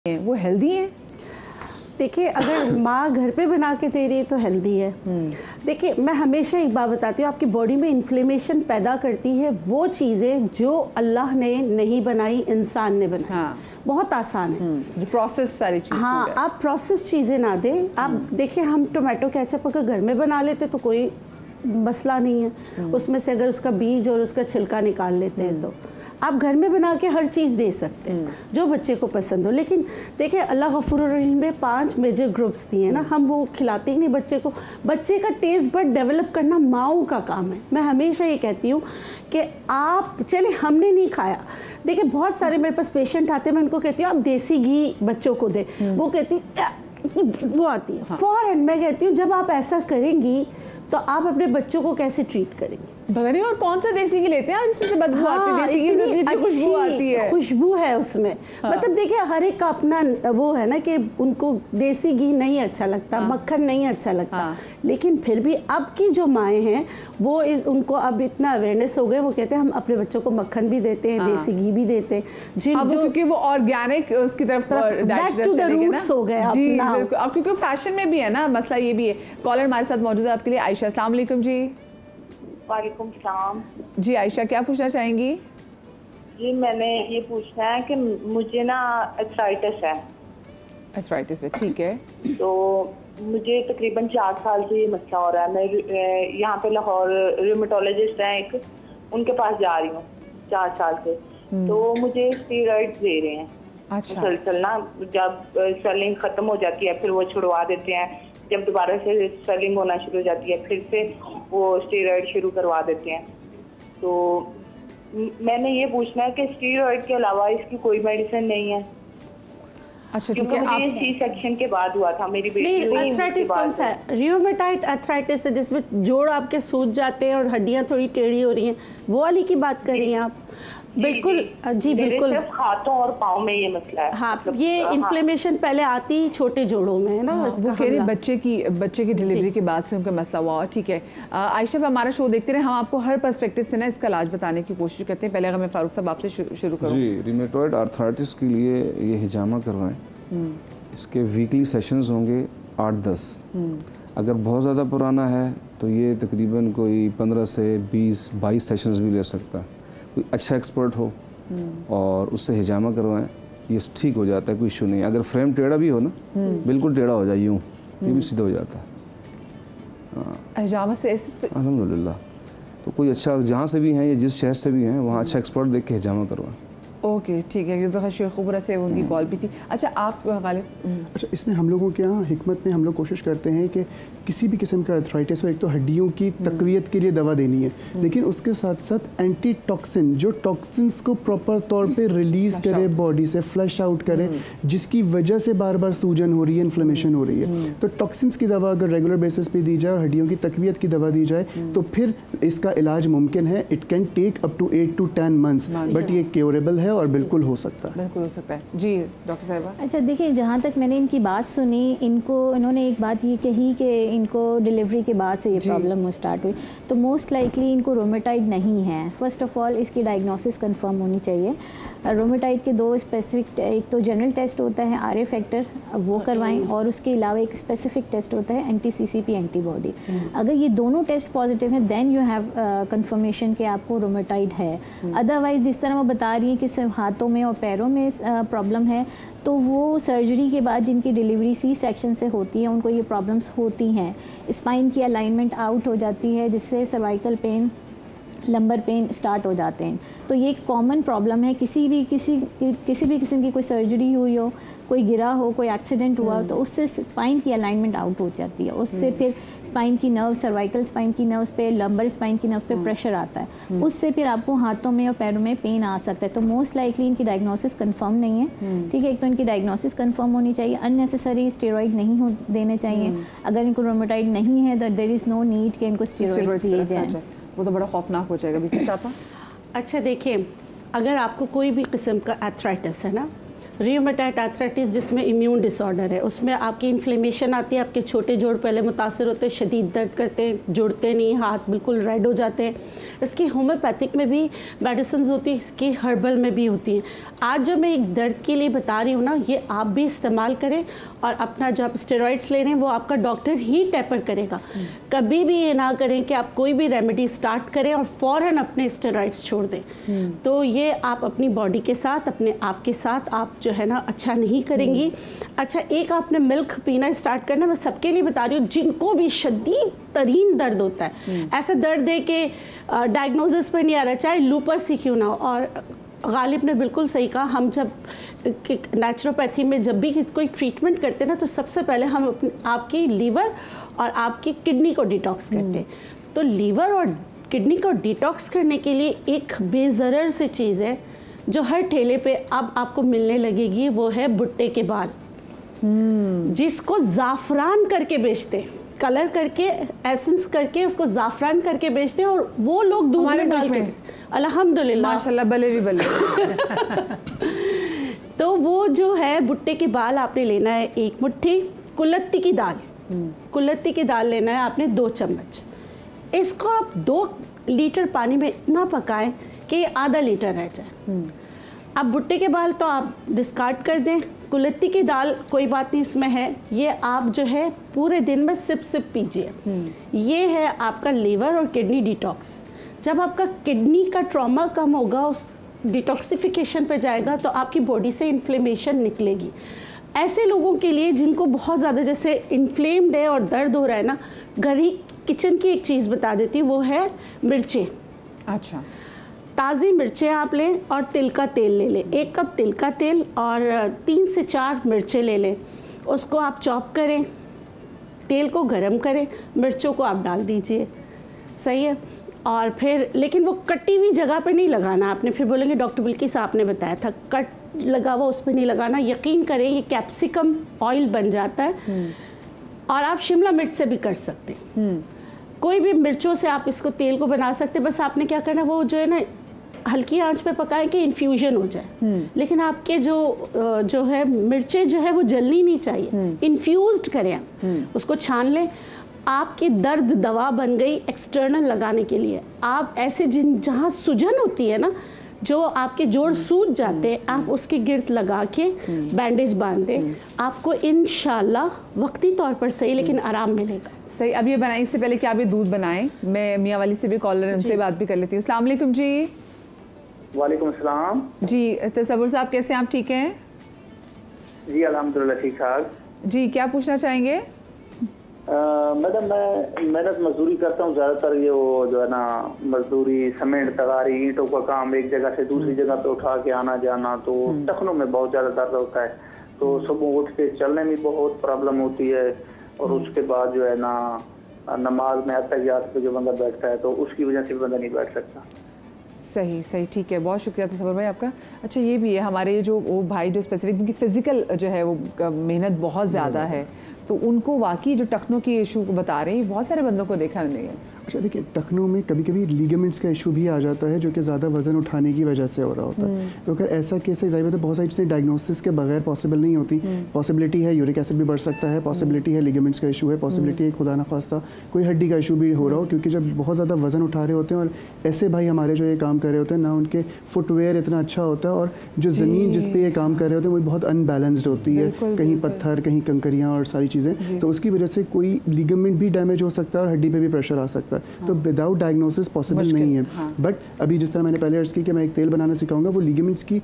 वो हेल्दी हैं? देखिए, अगर माँ घर पे बना के दे रही है तो हेल्दी है। देखिए, मैं हमेशा एक बात बताती हूँ, आपकी बॉडी में इन्फ्लेमेशन पैदा करती है वो चीज़ें जो अल्लाह ने नहीं बनाई, इंसान ने बनाई। हाँ। बहुत आसान है। जो प्रोसेस सारी चीज़ें। हाँ, आप प्रोसेस चीज़ें ना दें। आप देखिए, हम टोमेटो केचप अगर घर में बना लेते तो कोई मसला नहीं है। उसमें से अगर उसका बीज और उसका छिलका निकाल लेते हैं तो आप घर में बना के हर चीज़ दे सकते हैं जो बच्चे को पसंद हो। लेकिन देखिए, अल्लाह गफूर रहीम ने 5 मेजर ग्रुप्स दिए ना, हम वो खिलाते ही नहीं बच्चे को। बच्चे का टेस्ट बड डेवलप करना माओ का काम है। मैं हमेशा ये कहती हूँ कि आप चले, हमने नहीं खाया। देखिए, बहुत सारे मेरे पास पेशेंट आते हैं, मैं उनको कहती हूँ आप देसी घी बच्चों को दे, वो कहती वो आती है फौरन। मैं कहती हूँ जब आप ऐसा करेंगी तो आप अपने बच्चों को कैसे ट्रीट करेंगे? पता नहीं। और कौन सा देसी घी लेते हैं जिसमें से बदबू आती है? देसी घी खुशबू आती है, खुशबू है उसमें। मतलब देखिए, हर एक का अपना वो है ना कि उनको देसी घी नहीं अच्छा लगता, मक्खन नहीं अच्छा लगता। लेकिन फिर भी अब की जो माएँ हैं वो उनको अब इतना अवेयरनेस हो गए, वो कहते हैं हम अपने बच्चों को मक्खन भी देते हैं, देसी घी भी देते हैं, क्योंकि वो ऑर्गेनिक उसकी तरफ बैक टू द रूट्स हो गए अपना। अब क्योंकि फैशन में भी है ना मसला, ये भी है। कॉलर हमारे साथ मौजूद है आपके लिए, आयशा। अस्सलाम वालेकुम जी। वालेकुम सलाम जी आयशा, क्या पूछना चाहेंगी? जी, मैंने ये पूछना है कि मुझे ना एथराइटिस है। एथराइटिस है, ठीक है। तो मुझे तकरीबन 4 साल से ये मसला हो रहा है। मैं यहाँ पे लाहौर रूमेटोलॉजिस्ट हैं एक, उनके पास जा रही हूँ 4 साल से। तो मुझे स्टेरॉइड्स दे रहे हैं। अच्छा। मुसलसल ना, जब स्वेलिंग खत्म हो जाती है फिर वो छुड़वा देते हैं, जब दोबारा से स्वेलिंग होना शुरू हो जाती है फिर से वो स्टेरॉइड शुरू करवा देते हैं। तो मैंने ये पूछना है कि स्टेरॉइड के अलावा इसकी कोई मेडिसिन नहीं है? अच्छा, क्योंकि मुझे सी सेक्शन के बाद हुआ था, मेरी बेटी एथराइटिस कौन सा है? रियोमेटाइड एथराइटिस है जिसमें जोड़ आपके सूज जाते हैं और हड्डियां थोड़ी टेढ़ी हो रही हैं, वो वाली की बात कर रही हैं आप? बिल्कुल जी बिल्कुल। सिर्फ हाथों और पाँव में ये मसला है। हाँ, मतलब ये इन्फ्लेमेशन पहले आती ही छोटे जोड़ों में है ना। वो कह रहे बच्चे की डिलीवरी के बाद से उनका मसला हुआ। ठीक है आयशा, हमारा शो देखते रहे, हम आपको हर पर्सपेक्टिव से ना इसका इलाज बताने की कोशिश करते हैं। पहले अगर मैं फारूक साहब आपसे शुरू करूँ। जी, रूमेटॉइड आर्थराइटिस के लिए ये हिजामा करवाएं। इसके वीकली सेशंस होंगे 8-10। अगर बहुत ज़्यादा पुराना है तो ये तकरीबन कोई 15 से 20-22 सेशंस भी ले सकता है। कोई अच्छा एक्सपर्ट हो और उससे हिजामा करवाएं, ये ठीक हो जाता है, कोई इशू नहीं। अगर फ्रेम टेढ़ा भी हो ना, बिल्कुल टेढ़ा हो जाए यूँ, ये भी सीधा हो जाता है हिजामा से। अल्हम्दुलिल्लाह। तो कोई अच्छा, जहाँ से भी हैं या जिस शहर से भी हैं, वहाँ अच्छा एक्सपर्ट देख के हिजामा करवाएं। ओके, ठीक है। ये तो शेखुपुरा से उनकी कॉल भी थी। अच्छा, आप गालिब? अच्छा, इसमें हम लोगों के यहाँ हिकमत में हम लोग कोशिश करते हैं कि किसी भी किस्म का अर्थराइटिस हो, एक तो हड्डियों की तकवीत के लिए दवा देनी है, लेकिन उसके साथ साथ एंटी टॉक्सिन, जो टॉक्सिन्स को प्रॉपर तौर पे रिलीज करे बॉडी से, फ्लश आउट करे, जिसकी वजह से बार बार सूजन हो रही है, इन्फ्लेमेशन हो रही है। तो टॉक्सिन्स की दवा अगर रेगुलर बेसिस पे दी जाए और हड्डियों की तकवीत की दवा दी जाए तो फिर इसका इलाज मुमकिन है। It can take up to 8 to 10 months, but ये क्योरेबल है और बिल्कुल हो सकता है। बिल्कुल हो सकता है। जी डॉक्टर साहिबा। अच्छा, देखिए, जहाँ तक मैंने इनकी बात सुनी, इन्होंने एक बात ये कही कि इनको डिलीवरी के बाद से ये प्रॉब्लम स्टार्ट हुई, तो मोस्ट लाइकली इनको रोमेटाइड नहीं है। फर्स्ट ऑफ ऑल इसकी डायग्नोसिस कंफर्म होनी चाहिए। रोमेटाइड के 2 स्पेसिफिक, एक तो जनरल टेस्ट होता है आरए फैक्टर, वो करवाएं, और उसके अलावा एक स्पेसिफिक टेस्ट होता है एंटी-सीसीपी एंटीबॉडी। अगर ये दोनों टेस्ट पॉजिटिव हैं देन यू हैव कंफर्मेशन कि आपको रोमेटाइड है। अदरवाइज जिस तरह वो बता रही हैं कि सिर्फ हाथों में और पैरों में प्रॉब्लम है, तो वो सर्जरी के बाद जिनकी डिलीवरी सी सेक्शन से होती है उनको ये प्रॉब्लम्स होती हैं। स्पाइन की अलाइनमेंट आउट हो जाती है, जिससे cervical pain, lumbar pain start हो जाते हैं। तो ये एक कॉमन प्रॉब्लम है। किसी भी किस्म की कोई सर्जरी हुई हो, कोई गिरा हो, कोई एक्सीडेंट हुआ हो, तो उससे स्पाइन की अलाइनमेंट आउट हो जाती है। उससे फिर स्पाइन की नर्व, सर्वाइकल स्पाइन की नर्व्स पे, लंबर स्पाइन की नर्व्स पे प्रेशर आता है। उससे फिर आपको हाथों में और पैरों में पेन आ सकता है। तो मोस्ट लाइकली इनकी डायग्नोसिस कंफर्म नहीं है। ठीक है, एक तो इनकी डायग्नोसिस कंफर्म होनी चाहिए, अननेसेसरी स्टेरॉइड नहीं देने चाहिए। अगर इनको रोमेटाइड नहीं है तो देयर इज़ नो नीड कि इनको स्टेरॉइड दिए जाए। वो तो बड़ा खौफनाक हो जाएगा। अच्छा, देखिए, अगर आपको कोई भी किस्म का एथराइटिस है ना, रियोमेटॉइड आर्थराइटिस जिसमें इम्यून डिसऑर्डर है, उसमें आपकी इन्फ्लेमेशन आती है, आपके छोटे जोड़ पहले मुतासर होते हैं, शदीद दर्द करते हैं, जुड़ते नहीं, हाथ बिल्कुल रेड हो जाते हैं। इसकी होम्योपैथिक में भी मेडिसिन होती है, इसकी हर्बल में भी होती हैं। आज जो मैं एक दर्द के लिए बता रही हूँ ना, ये आप भी इस्तेमाल करें और अपना जो आप स्टेरॉइड्स ले रहे हैं वो आपका डॉक्टर ही टैपर करेगा। कभी भी ये ना करें कि आप कोई भी रेमेडी स्टार्ट करें और फ़ौरन अपने स्टेरॉइड्स छोड़ दें। तो ये आप अपनी बॉडी के साथ, अपने आप के साथ आप जो है ना अच्छा नहीं करेंगी। अच्छा, एक आपने मिल्क पीना स्टार्ट करना, मैं सबके लिए बता रही हूँ जिनको भी शदीद तरीन दर्द होता है, ऐसा दर्द है कि डायग्नोसिस पर नहीं आ रहा, चाहे लूपस ही क्यों ना हो। और गालिब ने बिल्कुल सही कहा, हम जब नेचुरोपैथी में जब भी कोई ट्रीटमेंट करते हैं ना, तो सबसे पहले हम आपकी लीवर और आपकी किडनी को डिटॉक्स करते हैं। तो लीवर और किडनी को डिटॉक्स करने के लिए एक बेज़रर से चीज़ है जो हर ठेले पे अब आपको मिलने लगेगी, वो है भुट्टे के बाल, जिसको ज़ाफ़रान करके बेचते हैं, कलर करके, एसेंस करके उसको ज़ाफ़रान करके बेचते हैं और वो लोग दूध में डाल के, अल्हम्दुलिल्लाह माशाल्लाह, भले भी भले। तो वो जो है भुट्टे के बाल आपने लेना है 1 मुट्ठी, कुल्लत्ती की दाल, कुल्लत्ती की दाल लेना है आपने 2 चम्मच। इसको आप 2 लीटर पानी में इतना पकाएं कि आधा लीटर रह जाए। अब भुट्टे के बाल तो आप डिस्कार्ड कर दें, कुल्लत्ती की दाल कोई बात नहीं इसमें है, ये आप जो है पूरे दिन में सिप पीजिए। ये है आपका लीवर और किडनी डिटॉक्स। जब आपका किडनी का ट्रॉमा कम होगा, उस डिटॉक्सिफिकेशन पे जाएगा, तो आपकी बॉडी से इन्फ्लेमेशन निकलेगी। ऐसे लोगों के लिए जिनको बहुत ज़्यादा जैसे इन्फ्लेम्ड है और दर्द हो रहा है ना, घर ही किचन की एक चीज़ बता देती हूँ, वो है मिर्चें। अच्छा, ताज़ी मिर्चें आप लें और तिल का तेल ले लें, 1 कप तिल का तेल और 3 से 4 मिर्चें ले लें। उसको आप चॉप करें, तेल को गरम करें, मिर्चों को आप डाल दीजिए, सही है। और फिर लेकिन वो कटी हुई जगह पे नहीं लगाना आपने, फिर बोलेंगे डॉक्टर बिल्किस आपने बताया था, कट लगा हुआ उस पर नहीं लगाना। यकीन करें ये कैप्सिकम ऑयल बन जाता है। और आप शिमला मिर्च से भी कर सकते हैं, कोई भी मिर्चों से आप इसको तेल को बना सकते हैं। बस आपने क्या करना, वो जो है ना हल्की आंच पे पकाएं कि इन्फ्यूजन हो जाए। लेकिन आपके जो है मिर्चें जो है वो जलनी नहीं चाहिए, इन्फ्यूज्ड करें आप, उसको छान लें। आपकी दर्द दवा बन गई एक्सटर्नल लगाने के लिए। आप ऐसे जहाँ सूजन होती है ना, जो आपके जोड़ सूज जाते हैं, आप उसके गिर्द लगा के बैंडेज बांध दें, आपको इंशाल्लाह वक्ती तौर पर सही लेकिन आराम मिलेगा। सही। अब ये बनाए इससे पहले कि आप ये दूध बनाएं, मैं मियाँ वाली से भी कॉलर है, उनसे बात भी कर लेती हूँ। अस्सलाम वालेकुम जी। वालेकुम अस्सलाम जी, तसव्वुर साहब कैसे हैं आप, ठीक हैं? जी अल्हम्दुलिल्लाह ठीक ठाक। जी, क्या पूछना चाहेंगे? मैडम मैं मेहनत मजदूरी करता हूँ ज़्यादातर, ये वो जो है ना मजदूरी, सीमेंट, तगारी, ईंटों का काम, एक जगह से दूसरी जगह पे उठा के आना जाना, तो टखनों में बहुत ज़्यादा दर्द होता है। तो सुबह उठ के चलने में बहुत प्रॉब्लम होती है, और उसके बाद जो है ना नमाज में अत्तहियात पे जो बंदा बैठता है तो उसकी वजह से बंदा नहीं बैठ सकता। सही सही, ठीक है, बहुत शुक्रिया तसव्वुर भाई आपका। अच्छा, ये भी है हमारे जो वो भाई जो स्पेसिफिक उनकी फ़िज़िकल जो है वो मेहनत बहुत ज़्यादा है, तो उनको वाकई जो टखनों की इशू को बता रहे हैं, बहुत सारे बंदों को देखा हमने। अच्छा देखिए, टखनों में कभी कभी लिगामेंट्स का इशू भी आ जाता है, जो कि ज़्यादा वजन उठाने की वजह से हो रहा होता है। तो अगर ऐसा केस है, ज़ाहिर है बहुत सारी चीज़ें डायग्नोसिस के बगैर पॉसिबल नहीं होती। पॉसिबिलिटी है यूरिक एसिड भी बढ़ सकता है, पॉसिबिलिटी है लिगामेंट्स का इशू है, पॉसिबिलिटी है खुदा न खास्ता कोई हड्डी का इशू भी हो रहा हो, क्योंकि जब बहुत ज़्यादा वजन उठा रहे होते हैं, और ऐसे भाई हमारे जो ये काम कर रहे होते हैं ना, उनके फुटवेयर इतना अच्छा होता है, और जो ज़मीन जिस पे ये काम कर रहे होते हैं वो बहुत अनबैलेंस्ड होती है, कहीं पत्थर, कहीं कंकरियाँ और सारी चीज़ें, तो उसकी वजह से कोई लिगामेंट भी डैमेज हो सकता है और हड्डी पे भी प्रेशर आ सकता है। तो विदाउट डायग्नोसिस पॉसिबल नहीं है। बट अभी जिस तरह मैंने पहले अर्ज़ की कि मैं एक तेल बनाना सिखाऊंगा, वो लिगामेंट्स की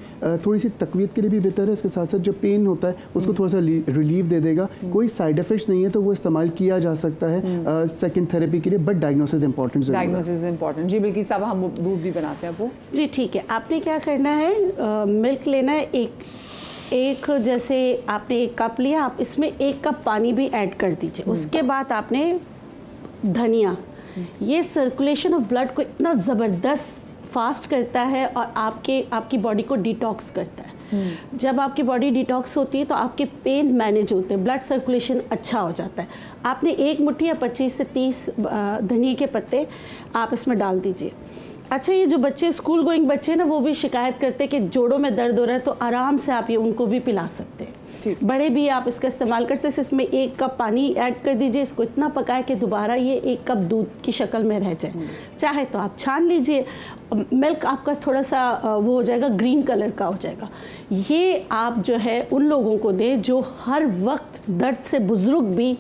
थोड़ी सी तकवीत के लिए भी बेहतर है, इसके साथ साथ जो पेन होता है उसको थोड़ा सा रिलीफ दे देगा। कोई साइड इफेक्ट्स नहीं है, तो वो इस्तेमाल किया जा सकता है सेकंड थेरेपी के लिए, बट डायग्नोसिस इंपॉर्टेंट है। Diagnosis important. जी बिल्कुल साहब, हम दूध भी बनाते हैं वो। जी ठीक है, आपने क्या करना है, मिल्क लेना है एक जैसे आपने 1 कप लिया, आप इसमें 1 कप पानी भी ऐड कर दीजिए। उसके बाद आपने धनिया, ये सर्कुलेशन ऑफ ब्लड को इतना ज़बरदस्त फास्ट करता है और आपकी बॉडी को डिटॉक्स करता है। जब आपकी बॉडी डिटॉक्स होती है तो आपके पेन मैनेज होते हैं, ब्लड सर्कुलेशन अच्छा हो जाता है। आपने 1 मुट्ठी या 25 से 30 धनिया के पत्ते आप इसमें डाल दीजिए। अच्छा, ये जो बच्चे स्कूल गोइंग बच्चे ना, वो भी शिकायत करते हैं कि जोड़ों में दर्द हो रहा है, तो आराम से आप ये उनको भी पिला सकते हैं। बड़े भी आप इसका इस्तेमाल कर सकते हैं। इसमें 1 कप पानी ऐड कर दीजिए, इसको इतना पकाए कि दोबारा ये 1 कप दूध की शक्ल में रह जाए। चाहे तो आप छान लीजिए, मिल्क आपका थोड़ा सा वो हो जाएगा, ग्रीन कलर का हो जाएगा। ये आप जो है उन लोगों को दें जो हर वक्त दर्द से, बुज़ुर्ग भी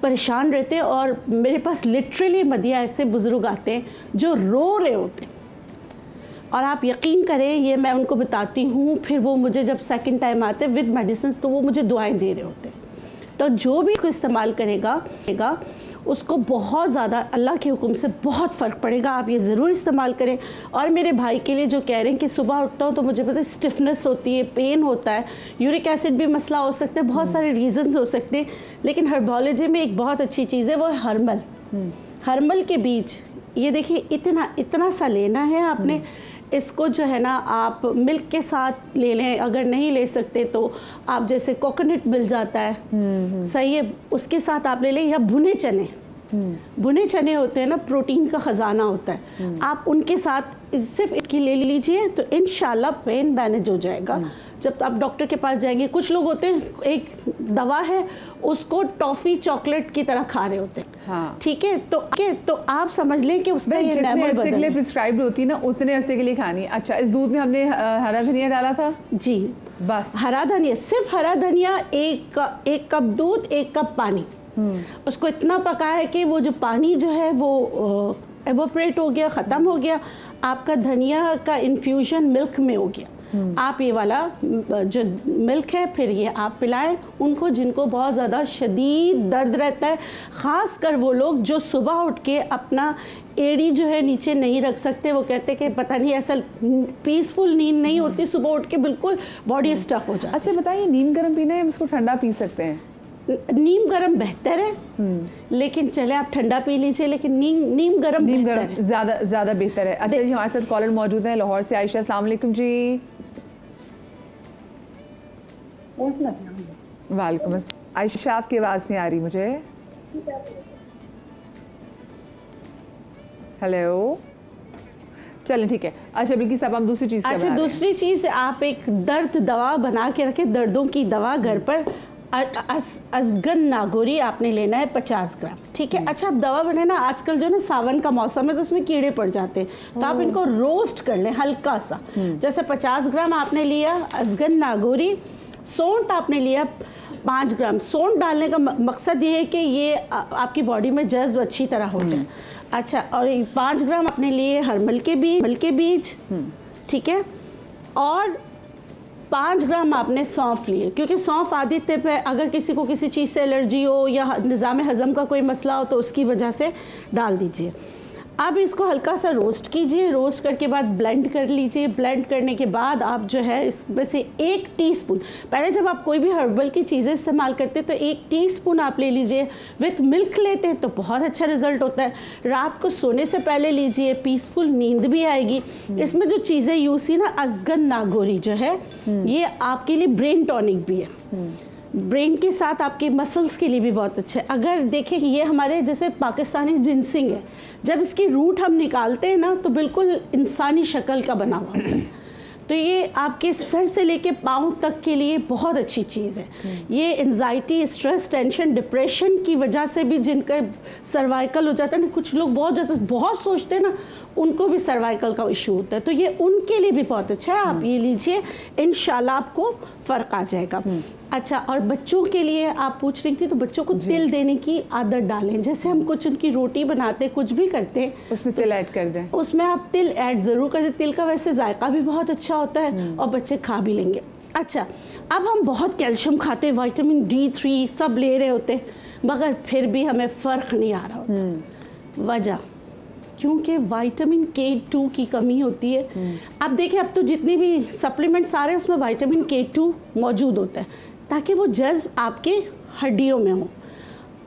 परेशान रहते हैं। और मेरे पास लिटरली मदिया ऐसे बुज़ुर्ग आते हैं जो रो रहे होते हैं, और आप यकीन करें, ये मैं उनको बताती हूँ, फिर वो मुझे जब सेकंड टाइम आते हैं विद मेडिसिन, तो वो मुझे दुआएं दे रहे होते हैं। तो जो भी इसको इस्तेमाल करेगा उसको बहुत ज़्यादा अल्लाह के हुक्म से बहुत फ़र्क पड़ेगा। आप ये ज़रूर इस्तेमाल करें। और मेरे भाई के लिए जो कह रहे हैं कि सुबह उठता हूँ तो मुझे पता है स्टिफनेस होती है, पेन होता है, यूरिक एसिड भी मसला हो सकता है, बहुत सारे रीजंस हो सकते हैं, लेकिन हर्बोलॉजी में एक बहुत अच्छी चीज़ है, वो है हर्मल। हर्मल के बीज, ये देखिए इतना सा लेना है आपने। इसको जो है ना आप मिल्क के साथ ले लें, अगर नहीं ले सकते तो आप जैसे कोकोनट मिल जाता है, सही है, उसके साथ आप ले लें, या भुने चने। भुने चने होते हैं ना, प्रोटीन का ख़जाना होता है, आप उनके साथ सिर्फ इनकी ले लीजिए तो इंशाल्लाह पेन मैनेज हो जाएगा। जब आप डॉक्टर के पास जाएंगे, कुछ लोग होते हैं एक दवा है उसको टॉफ़ी चॉकलेट की तरह खा रहे होते हैं, हाँ। ठीक है, तो आप समझ लें कि उसका ये जितने अरसे के लिए प्रिस्क्राइब्ड होती है ना, उतने अरसे के लिए खानी। अच्छा, इस दूध में हमने हरा धनिया डाला था जी, बस हरा धनिया, सिर्फ हरा धनिया, 1 कप दूध, 1 कप पानी, उसको इतना पकाया कि वो जो पानी जो है वो एवोपरेट हो गया, ख़त्म हो गया, आपका धनिया का इन्फ्यूजन मिल्क में हो गया। आप ये वाला जो मिल्क है फिर ये आप पिलाएं उनको जिनको बहुत ज़्यादा शदीद दर्द रहता है, ख़ास कर वो लोग जो सुबह उठ के अपना एड़ी जो है नीचे नहीं रख सकते। वो कहते हैं कि पता नहीं ऐसा पीसफुल नींद नहीं होती, सुबह उठ के बिल्कुल बॉडी स्टफ हो जाती है। अच्छा बताइए, नीम गर्म पीना है, उसको ठंडा पी सकते हैं? नीम गरम बेहतर है, लेकिन चले आप ठंडा पी लीजिए, लेकिन नीम गरम ज़्यादा बेहतर है। अच्छा जी, हमारे साथ कॉलर मौजूद हैं लाहौर से, आयशा। अस्सलाम वालेकुम जी। वालेकुम अस्सलाम। आयशा, आपकी आवाज़ नहीं आ रही मुझे। हेलो, चलें ठीक है। अच्छा बिल्कुल साहब, हम दूसरी चीज़, अच्छा दूसरी चीज़, आप एक दर्द दवा बना के रखें, दर्दों की दवा घर पर। अजगन नागौरी आपने लेना है 50 ग्राम, ठीक है। अच्छा, आप दवा बने ना, आजकल जो ना सावन का मौसम है तो उसमें कीड़े पड़ जाते हैं, तो आप इनको रोस्ट कर लें हल्का सा। जैसे 50 ग्राम आपने लिया अजगन नागौरी, सौंठ आपने लिया 5 ग्राम। सौंठ डालने का मकसद ये है कि ये आपकी बॉडी में जज्ब अच्छी तरह हो जाए। अच्छा, और 5 ग्राम आपने लिए हरमल के बीज, ठीक है, और 5 ग्राम आपने सौंफ लिए, क्योंकि सौंफ आदित्य पे अगर किसी को किसी चीज़ से एलर्जी हो या निज़ाम हज़म का कोई मसला हो तो उसकी वजह से डाल दीजिए। अब इसको हल्का सा रोस्ट कीजिए, रोस्ट करके बाद ब्लेंड कर लीजिए। ब्लेंड करने के बाद आप जो है इसमें से 1 टीस्पून, पहले जब आप कोई भी हर्बल की चीज़ें इस्तेमाल करते हैं तो 1 टीस्पून आप ले लीजिए। विथ मिल्क लेते हैं तो बहुत अच्छा रिजल्ट होता है। रात को सोने से पहले लीजिए, पीसफुल नींद भी आएगी। इसमें जो चीज़ें यूज़ की ना, अजगन नागौरी जो है ये आपके लिए ब्रेन टॉनिक भी है, ब्रेन के साथ आपके मसल्स के लिए भी बहुत अच्छा है। अगर देखें ये हमारे जैसे पाकिस्तानी जिनसिंग है, जब इसकी रूट हम निकालते हैं ना तो बिल्कुल इंसानी शक्ल का बना हुआ होता है, तो ये आपके सर से लेके पाँव तक के लिए बहुत अच्छी चीज़ है। ये एंजाइटी, स्ट्रेस, टेंशन, डिप्रेशन की वजह से भी जिनका सर्वाइकल हो जाता है ना, कुछ लोग बहुत सोचते हैं ना, उनको भी सर्वाइकल का इशू होता है, तो ये उनके लिए भी बहुत अच्छा है। आप ये लीजिए, इंशाल्लाह आपको फ़र्क आ जाएगा। अच्छा, और बच्चों के लिए आप पूछ रही थी, तो बच्चों को तिल देने की आदत डालें। जैसे हम कुछ उनकी रोटी बनाते, कुछ भी करते हैं, उसमें तिल ऐड कर दें, उसमें आप तिल ऐड ज़रूर कर दें। तिल का वैसे जायका भी बहुत अच्छा होता है और बच्चे खा भी लेंगे। अच्छा, अब हम बहुत कैल्शियम खाते हैं, विटामिन D3 सब ले रहे होते, मगर फिर भी हमें फ़र्क नहीं आ रहा होता। वजह क्योंकि विटामिन K2 की कमी होती है। अब देखिए, अब तो जितनी भी सप्लीमेंट्स आ रहे हैं उसमें विटामिन K2 मौजूद होता है, ताकि वो जज्ब आपके हड्डियों में हो।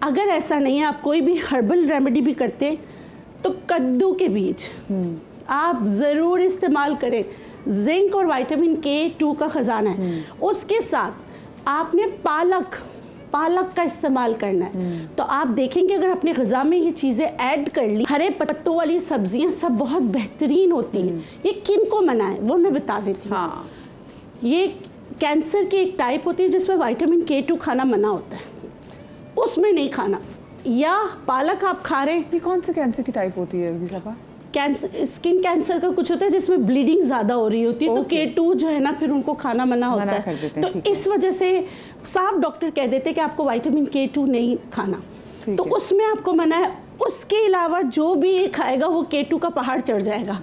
अगर ऐसा नहीं है, आप कोई भी हर्बल रेमेडी भी करते हैं तो कद्दू के बीज आप ज़रूर इस्तेमाल करें, जिंक और विटामिन K2 का ख़जाना है। उसके साथ आपने पालक का इस्तेमाल करना है। तो आप देखेंगे अगर अपनी ग़िज़ा में ये चीज़ें ऐड कर ली, हरे पत्तों वाली सब्जियां सब बहुत बेहतरीन होती हैं। ये किन को मना है वो मैं बता देती हूँ। हाँ। ये कैंसर की एक टाइप होती है जिसमें विटामिन K2 खाना मना होता है, उसमें नहीं खाना। या पालक आप खा रहे हैं, ये कौन से कैंसर की टाइप होती है साहबा? कैंसर, स्किन कैंसर का कुछ होता है जिसमें ब्लीडिंग ज़्यादा हो रही होती है, तो K2 जो है ना फिर उनको खाना मना होता है। तो इस वजह से साफ डॉक्टर कह देते हैं कि आपको विटामिन K2 नहीं खाना, तो उसमें आपको मना है। उसके अलावा जो भी ये खाएगा वो K2 का पहाड़ चढ़ जाएगा।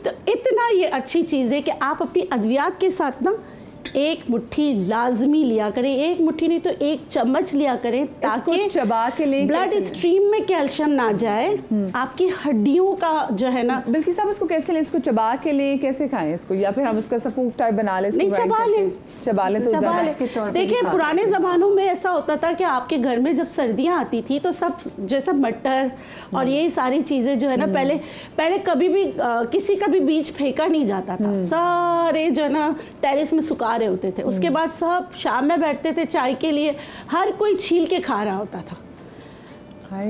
तो इतना ये अच्छी चीज़ है कि आप अपनी अद्वियात के साथ ना एक मुट्ठी लाजमी लिया करें, एक मुट्ठी नहीं तो एक चम्मच लिया करें, ताकि चबा के लें, ब्लड स्ट्रीम में कैल्शियम ना जाए, आपकी हड्डियों का जो है ना। बल्कि साहब इसको कैसे लें? इसको चबा के लें, कैसे खाएं इसको? या फिर हम उसका सफूफ टाइप बना लें? नहीं, चबा लें। चबा लें तो चबा लें। देखिए पुराने ज़मानों में ऐसा होता था कि आपके घर में जब सर्दियाँ आती थी तो सब जैसा मटर और ये सारी चीज़ें जो है ना, पहले कभी भी किसी का भी बीज फेंका नहीं जाता था, सारे जो है ना टेरेस में सुखा रहे होते थे। उसके बाद सब शाम में बैठते थे चाय के लिए, हर कोई छील के खा रहा होता था। हाय,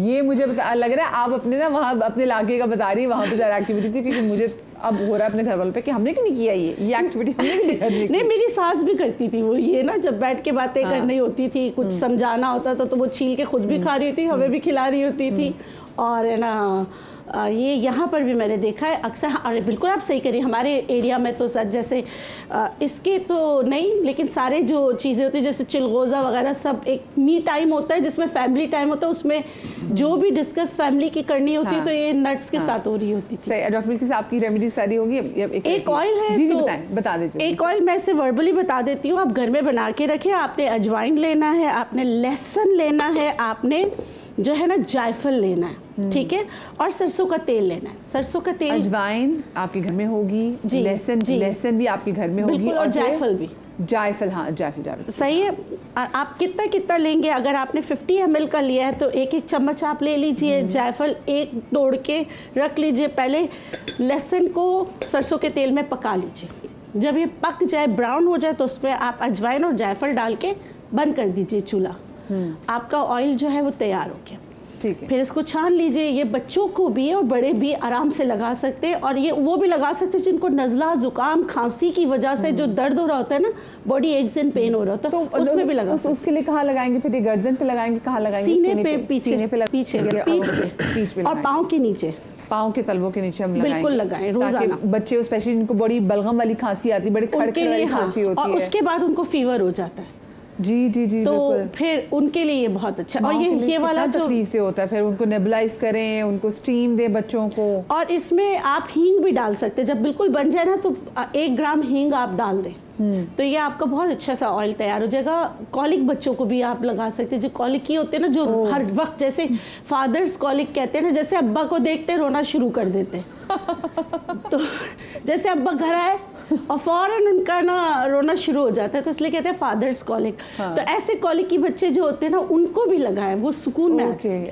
ये मुझे लग रहा है आप अपने ना वहाँ अपने इलाके का बता रही है, वहाँ पे ज़्यादा एक्टिविटी थी, क्योंकि मुझे अब हो रहा है अपने घर वालों पे कि हमने क्यों नहीं किया ये एक्टिविटी हमने क्यों नहीं की? नहीं, मेरी सास भी करती थी वो, ये ना जब बैठ के बातें करनी होती थी, कुछ समझाना होता था तो वो छील के खुद भी खा रही होती, हमें भी खिला रही होती थी। और है ना ये यहाँ पर भी मैंने देखा है अक्सर। अरे बिल्कुल आप सही करिए, हमारे एरिया में तो सर जैसे इसके तो नहीं, लेकिन सारे जो चीज़ें होती है जैसे चिलगोज़ा वगैरह सब एक मी टाइम होता है जिसमें फैमिली टाइम होता है, उसमें जो भी डिस्कस फैमिली की करनी होती है तो ये नट्स के साथ हो रही होती थी। डॉक्टर बिल्किस आपकी रेमेडी सारी होगी। एक ऑयल है, जी तो बता दीजिए। एक ऑयल मैं इसे वर्बली बता देती हूँ, आप घर में बना के रखें। आपने अजवाइन लेना है, आपने लहसुन लेना है, आपने जो है ना जायफल लेना है, ठीक है, और सरसों का तेल लेना है। सरसों का तेल, अजवाइन आपके घर में होगी, लहसुन भी आपके घर में होगी, और जायफल भी। जायफल, हाँ जायफल सही है। और आप कितना लेंगे, अगर आपने 50 ml का लिया है तो एक चम्मच आप ले लीजिए। जायफल एक तोड़ के रख लीजिए। पहले लहसुन को सरसों के तेल में पका लीजिए, जब ये पक जाए, ब्राउन हो जाए, तो उसमें आप अजवाइन और जायफल डाल के बंद कर दीजिए चूल्हा। आपका ऑयल जो है वो तैयार हो गया, ठीक है। फिर इसको छान लीजिए। ये बच्चों को भी और बड़े भी आराम से लगा सकते हैं, और ये वो भी लगा सकते हैं जिनको नज़ला, जुकाम, खांसी की वजह से जो दर्द हो रहा होता है ना, बॉडी एक्स एंड पेन हो रहा होता है, तो उसमें भी लगा सकते हैं। उसके लिए कहाँ लगाएंगे फिर? ये गर्दन पे लगाएंगे, कहाँ लगाएंगे? सीने पे, पीछे पीठ और पाँव के नीचे, पाँव के तलवों के नीचे हम लगाएंगे। बिल्कुल लगाएं रोजाना। बच्चे स्पेशली जिनको बड़ी बलगम वाली खांसी आती है, बड़ी खड़खड़ वाली खांसी होती है, और उसके बाद उनको फीवर हो जाता है, जी तो फिर उनके लिए ये बहुत अच्छा। और ये वाला जो तकलीफ से होता है, फिर उनको नेबुलाइज करें, उनको स्टीम दें बच्चों को। और इसमें आप हींग भी डाल सकते हैं, जब बिल्कुल बन जाए ना तो 1 ग्राम हींग आप डाल दें, तो ये आपका बहुत अच्छा सा ऑयल तैयार हो जाएगा। कॉलिक बच्चों को भी आप लगा सकते हैं, जो कॉलिक की होते हैं ना, जो हर वक्त जैसे फादर्स कॉलिक कहते हैं ना, जैसे अब्बा को देखते रोना शुरू कर देते तो जैसे अब्बा घर आए और फौरन उनका ना रोना शुरू हो जाता है, तो इसलिए कहते हैं फादर्स कॉलिक। तो ऐसे कॉलिक की बच्चे जो होते हैं ना, उनको भी लगाएं, वो सुकून में आते हैं।